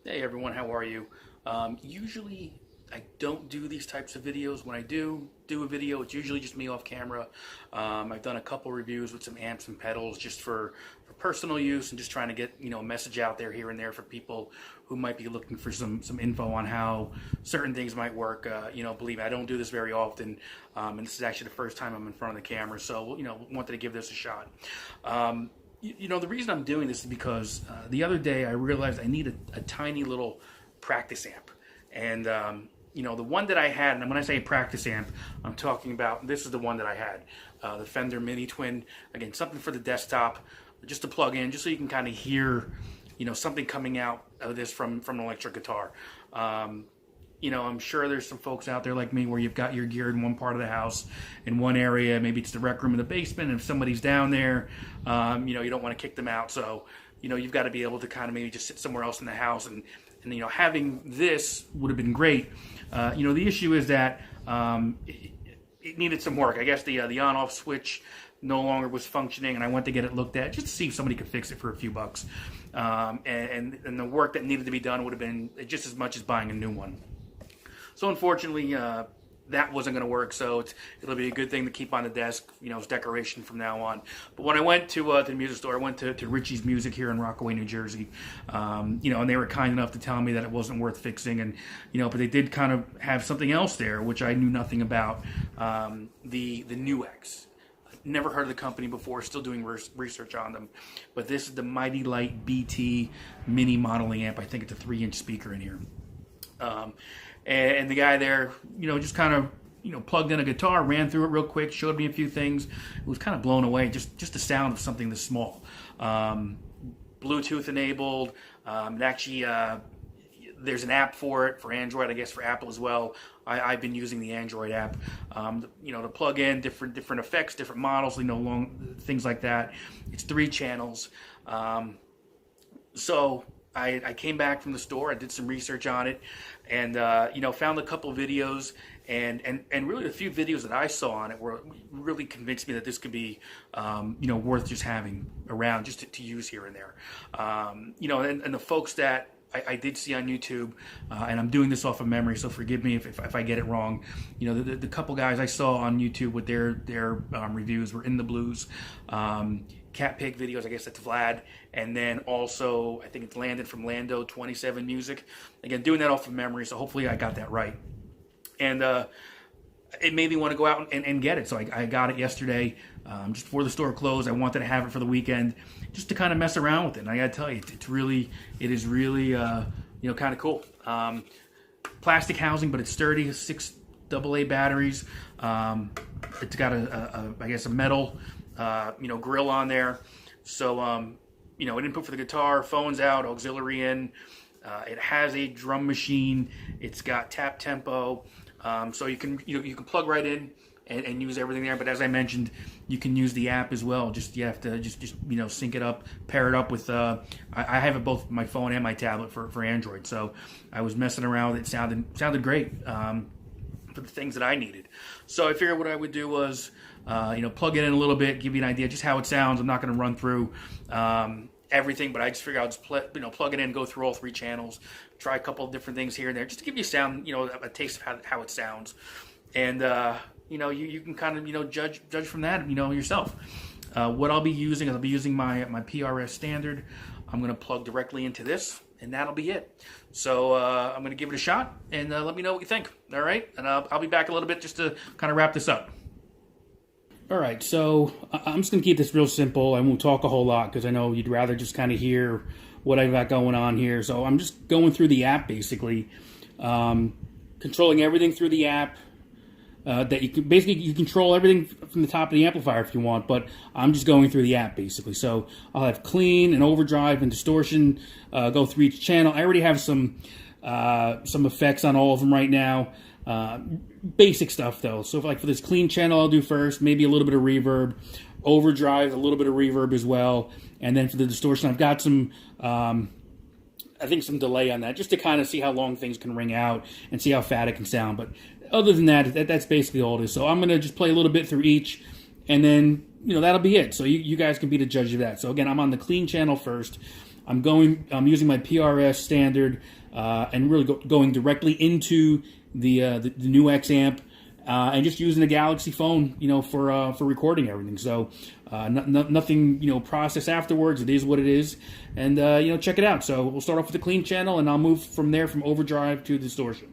Hey everyone, how are you? Usually I don't do these types of videos. When I do a video, it's usually just me off camera. I've done a couple reviews with some amps and pedals just for personal use and just trying to get a message out there here and there for people who might be looking for some info on how certain things might work. Believe me, I don't do this very often, and this is actually the first time I'm in front of the camera, so wanted to give this a shot. The reason I'm doing this is because the other day I realized I need a tiny little practice amp. And, the one that I had, and when I say practice amp, I'm talking about, this is the one that I had, the Fender Mini Twin. Again, something for the desktop, just to plug in, just so you can kind of hear, something coming out of this from an electric guitar. I'm sure there's some folks out there like me where you've got your gear in one part of the house, in one area, maybe it's the rec room in the basement, and if somebody's down there, you don't want to kick them out, so, you've got to be able to kind of maybe just sit somewhere else in the house, and having this would have been great. The issue is that it needed some work. I guess the on-off switch no longer was functioning, and I went to get it looked at just to see if somebody could fix it for a few bucks. And the work that needed to be done would have been just as much as buying a new one. So unfortunately, that wasn't going to work, so it'll be a good thing to keep on the desk, as decoration from now on. But when I went to the music store, I went to Richie's Music here in Rockaway, New Jersey, and they were kind enough to tell me that it wasn't worth fixing, and but they did kind of have something else there, which I knew nothing about, the NUX. Never heard of the company before, still doing research on them, but this is the Lite BT Mini Modeling Amp. I think it's a 3-inch speaker in here. And the guy there, just kind of, plugged in a guitar, ran through it real quick, showed me a few things. It was kind of blown away, just the sound of something this small. Bluetooth enabled. And actually, there's an app for it, for Android, I guess for Apple as well. I've been using the Android app, to plug in different effects, different models, long things like that. It's 3 channels. So I came back from the store, I did some research on it, and found a couple videos, and really the few videos that I saw on it were really convinced me that this could be worth just having around, just to use here and there. And the folks that I did see on YouTube, and I'm doing this off of memory, so forgive me if I get it wrong. The couple guys I saw on YouTube with their reviews were In the Blues, Cat Pig videos, I guess that's Vlad, and then also I think it's Landon from Lando 27 Music. Again, doing that off of memory, so hopefully I got that right. And it made me want to go out and get it, so I got it yesterday, just before the store closed. I wanted to have it for the weekend, just to kind of mess around with it. And I got to tell you, it is really kind of cool. Plastic housing, but it's sturdy. 6 AA batteries. It's got I guess a metal grill on there. So input for the guitar, phones out, auxiliary in. It has a drum machine. It's got tap tempo. So you can plug right in and use everything there. But as I mentioned, you can use the app as well. You have to just sync it up, pair it up with. I have it both my phone and my tablet for Android. So I was messing around with it. Sounded great for the things that I needed. So I figured what I would do was plug it in a little bit, give you an idea just how it sounds. I'm not going to run through everything, but I just figured I'll just plug it in, go through all 3 channels, try a couple of different things here and there, just to give you a sound, a taste of how it sounds, and you can kind of judge from that, yourself. What I'll be using my PRS standard. I'm going to plug directly into this, and that'll be it. So I'm going to give it a shot, and let me know what you think. All right, and I'll be back a little bit just to kind of wrap this up. All right, so I'm just going to keep this real simple. I won't talk a whole lot because I know you'd rather just kind of hear what I've got going on here. So I'm just going through the app, basically, controlling everything through the app. That you control everything from the top of the amplifier if you want, but I'm just going through the app, basically. So I'll have clean and overdrive and distortion go through each channel. I already have some effects on all of them right now. Basic stuff though. So for this clean channel, I'll do first, maybe a little bit of reverb, overdrive, a little bit of reverb as well, and then for the distortion, I've got some, I think some delay on that, just to kind of see how long things can ring out and see how fat it can sound. But other than that, that's basically all it is. So I'm going to just play a little bit through each, and then that'll be it. So you guys can be the judge of that. So again, I'm on the clean channel first. I'm using my PRS standard and really going directly into the NUX amp. And just using the Galaxy phone, for recording everything. So nothing, process afterwards. It is what it is, and check it out. So we'll start off with the clean channel, and I'll move from there from overdrive to distortion.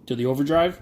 To the overdrive.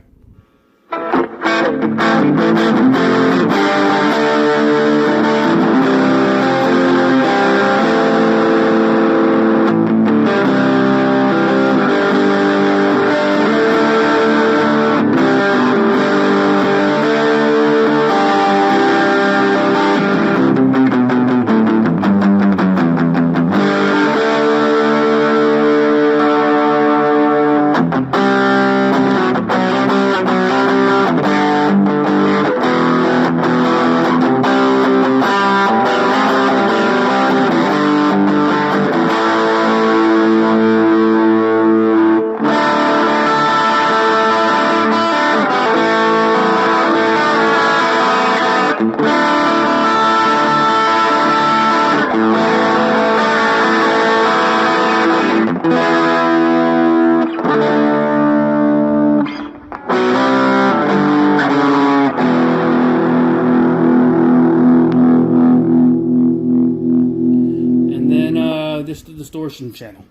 This the distortion channel.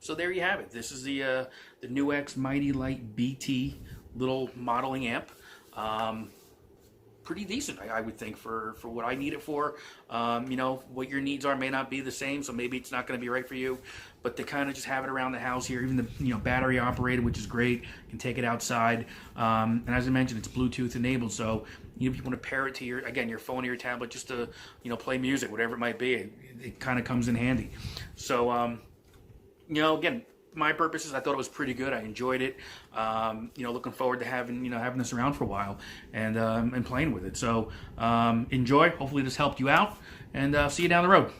So there you have it. This is the NUX Mighty Lite BT little modeling amp. Pretty decent, I would think, for what I need it for. You know, what your needs are may not be the same, so maybe it's not going to be right for you. But to kind of just have it around the house here, even the battery operated, which is great. You can take it outside, and as I mentioned, it's Bluetooth enabled, so You know, if you want to pair it to your phone or your tablet, just to play music, whatever it might be, it kind of comes in handy. So again, my purposes, I thought it was pretty good. I enjoyed it. Looking forward to having this around for a while and playing with it. So enjoy. Hopefully this helped you out, and see you down the road.